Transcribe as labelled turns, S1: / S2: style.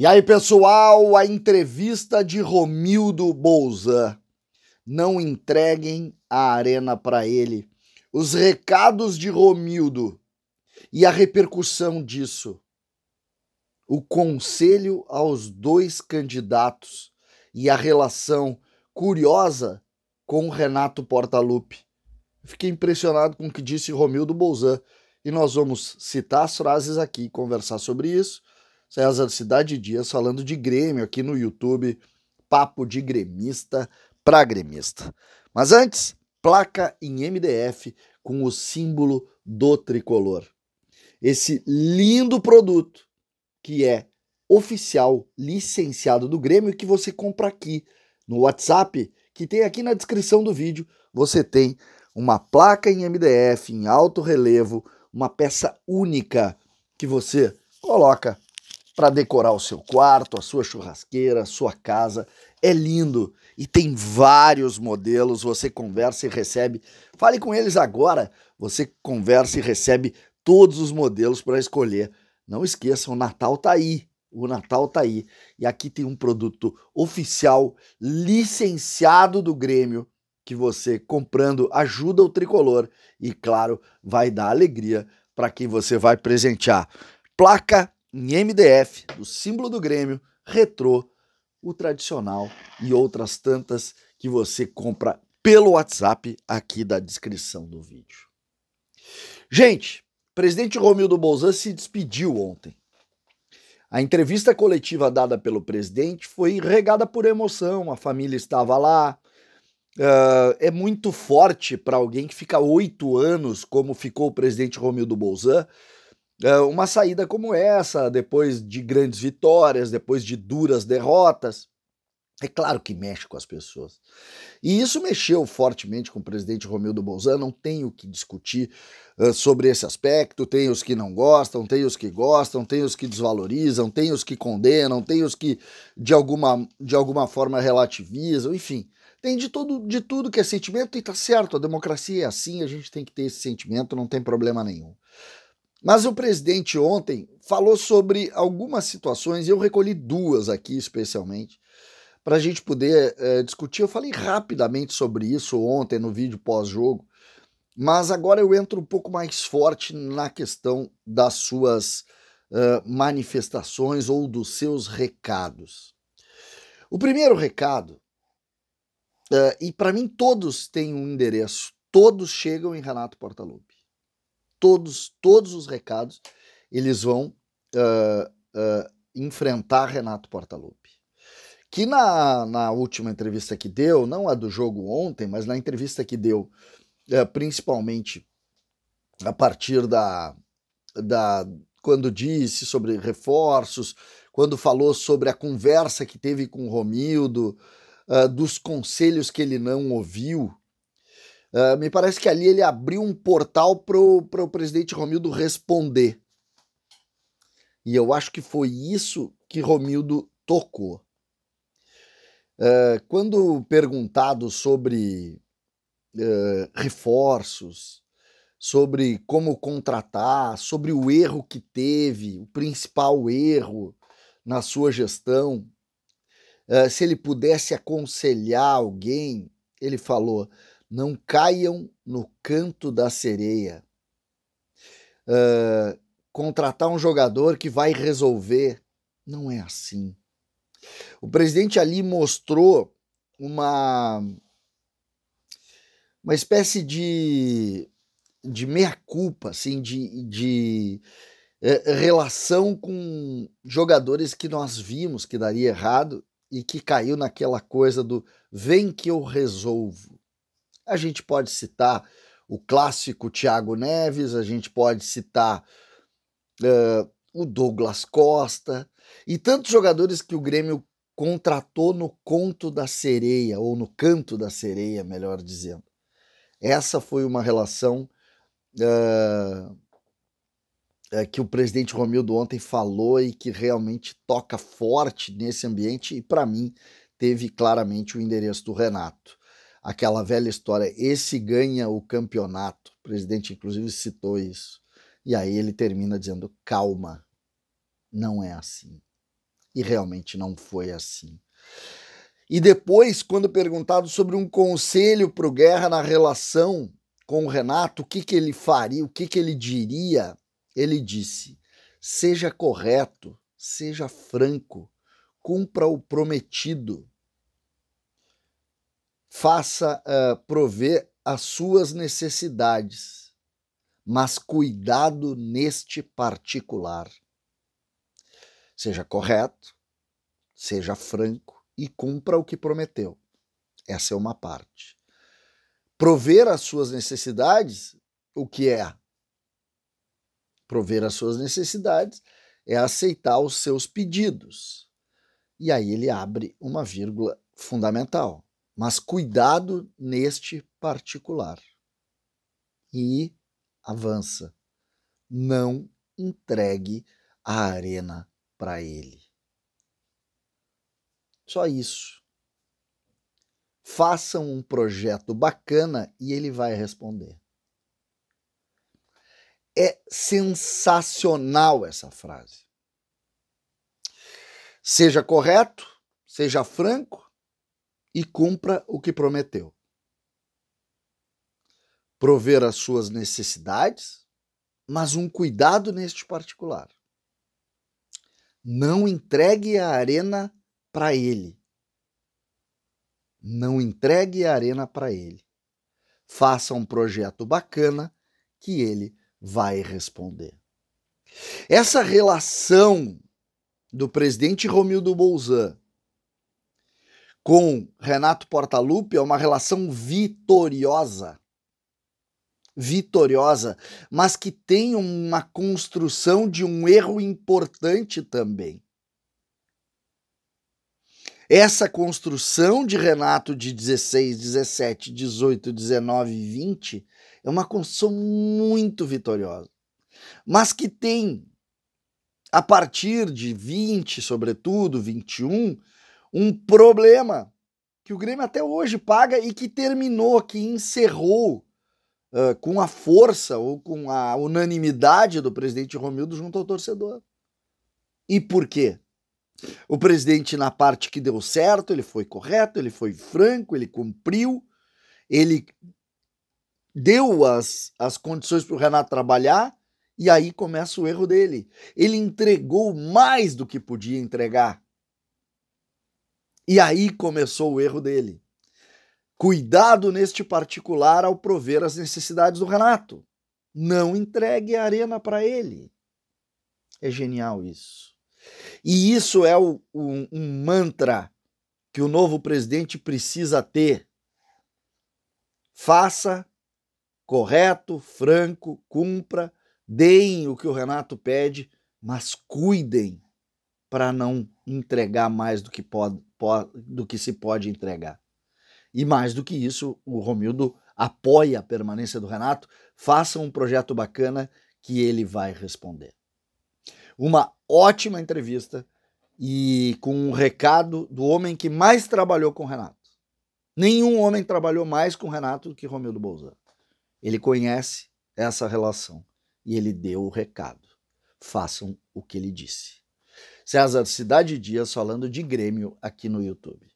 S1: E aí, pessoal, a entrevista de Romildo Bolzan. Não entreguem a arena para ele. Os recados de Romildo e a repercussão disso. O conselho aos dois candidatos e a relação curiosa com o Renato Portaluppi. Fiquei impressionado com o que disse Romildo Bolzan e nós vamos citar as frases aqui e conversar sobre isso. César Cidade Dias falando de Grêmio aqui no YouTube, papo de gremista para gremista. Mas antes, placa em MDF com o símbolo do tricolor. Esse lindo produto que é oficial, licenciado do Grêmio, que você compra aqui no WhatsApp, que tem aqui na descrição do vídeo. Você tem uma placa em MDF, em alto relevo, uma peça única que você coloca para decorar o seu quarto, a sua churrasqueira, a sua casa. É lindo e tem vários modelos, você conversa e recebe. Fale com eles agora, você conversa e recebe todos os modelos para escolher. Não esqueçam, o Natal tá aí, o Natal tá aí. E aqui tem um produto oficial, licenciado do Grêmio, que você comprando ajuda o tricolor e, claro, vai dar alegria para quem você vai presentear. Placa em MDF, do símbolo do Grêmio, retrô, o tradicional e outras tantas que você compra pelo WhatsApp aqui da descrição do vídeo. Gente, o presidente Romildo Bolzan se despediu ontem. A entrevista coletiva dada pelo presidente foi regada por emoção, a família estava lá. É muito forte para alguém que fica 8 anos, como ficou o presidente Romildo Bolzan, uma saída como essa, depois de grandes vitórias, depois de duras derrotas. É claro que mexe com as pessoas. E isso mexeu fortemente com o presidente Romildo Bolzan, não tem o que discutir sobre esse aspecto. Tem os que não gostam, tem os que gostam, tem os que desvalorizam, tem os que condenam, tem os que de alguma forma relativizam, enfim. Tem de tudo que é sentimento e tá certo, a democracia é assim, a gente tem que ter esse sentimento, não tem problema nenhum. Mas o presidente ontem falou sobre algumas situações, e eu recolhi duas aqui especialmente, para a gente poder discutir. Eu falei rapidamente sobre isso ontem no vídeo pós-jogo, mas agora eu entro um pouco mais forte na questão das suas manifestações ou dos seus recados. O primeiro recado, e para mim todos têm um endereço, todos chegam em Renato Portaluppi. Todos os recados, eles vão enfrentar Renato Portaluppi. Que na última entrevista que deu, não a do jogo ontem, mas na entrevista que deu, principalmente a partir quando disse sobre reforços, quando falou sobre a conversa que teve com o Romildo, dos conselhos que ele não ouviu, me parece que ali ele abriu um portal para o presidente Romildo responder. E eu acho que foi isso que Romildo tocou. Quando perguntado sobre reforços, sobre como contratar, sobre o erro que teve, o principal erro na sua gestão, se ele pudesse aconselhar alguém, ele falou: não caiam no canto da sereia. Contratar um jogador que vai resolver, não é assim. O presidente ali mostrou uma espécie de meia-culpa, assim, de relação com jogadores que nós vimos que daria errado e que caiu naquela coisa do vem que eu resolvo. A gente pode citar o clássico Thiago Neves, a gente pode citar o Douglas Costa e tantos jogadores que o Grêmio contratou no conto da sereia, ou no canto da sereia, melhor dizendo. Essa foi uma relação que o presidente Romildo ontem falou e que realmente toca forte nesse ambiente e, para mim, teve claramente o endereço do Renato. Aquela velha história, esse ganha o campeonato. O presidente, inclusive, citou isso. E aí ele termina dizendo, calma, não é assim. E realmente não foi assim. E depois, quando perguntado sobre um conselho para o Guerra na relação com o Renato, o que ele faria, o que ele diria, ele disse: seja correto, seja franco, cumpra o prometido, faça prover as suas necessidades, mas cuidado neste particular. Seja correto, seja franco e cumpra o que prometeu. Essa é uma parte. Prover as suas necessidades, o que é? Prover as suas necessidades é aceitar os seus pedidos. E aí ele abre uma vírgula fundamental. Mas cuidado neste particular. E avança. Não entregue a arena para ele. Só isso. Façam um projeto bacana e ele vai responder. É sensacional essa frase. Seja correto, seja franco e cumpra o que prometeu. Prover as suas necessidades, mas um cuidado neste particular. Não entregue a arena para ele. Não entregue a arena para ele. Faça um projeto bacana que ele vai responder. Essa relação do presidente Romildo Bolzan com Renato Portaluppi é uma relação vitoriosa. Vitoriosa, mas que tem uma construção de um erro importante também. Essa construção de Renato de 16, 17, 18, 19 e 20 é uma construção muito vitoriosa, mas que tem, a partir de 20, sobretudo 21, um problema que o Grêmio até hoje paga e que terminou, que encerrou com a força ou com a unanimidade do presidente Romildo junto ao torcedor. E por quê? O presidente, na parte que deu certo, ele foi correto, ele foi franco, ele cumpriu, ele deu as condições para o Renato trabalhar, e aí começa o erro dele. Ele entregou mais do que podia entregar. E aí começou o erro dele. Cuidado neste particular ao prover as necessidades do Renato. Não entregue a arena para ele. É genial isso. E isso é um mantra que o novo presidente precisa ter. Faça correto, franco, cumpra, deem o que o Renato pede, mas cuidem para não entregar mais do que se pode entregar. E mais do que isso, o Romildo apoia a permanência do Renato. Faça um projeto bacana que ele vai responder. Uma ótima entrevista e com um recado do homem que mais trabalhou com o Renato. Nenhum homem trabalhou mais com o Renato do que Romildo Bolzan. Ele conhece essa relação e ele deu o recado. Façam o que ele disse. César Cidade Dias falando de Grêmio aqui no YouTube.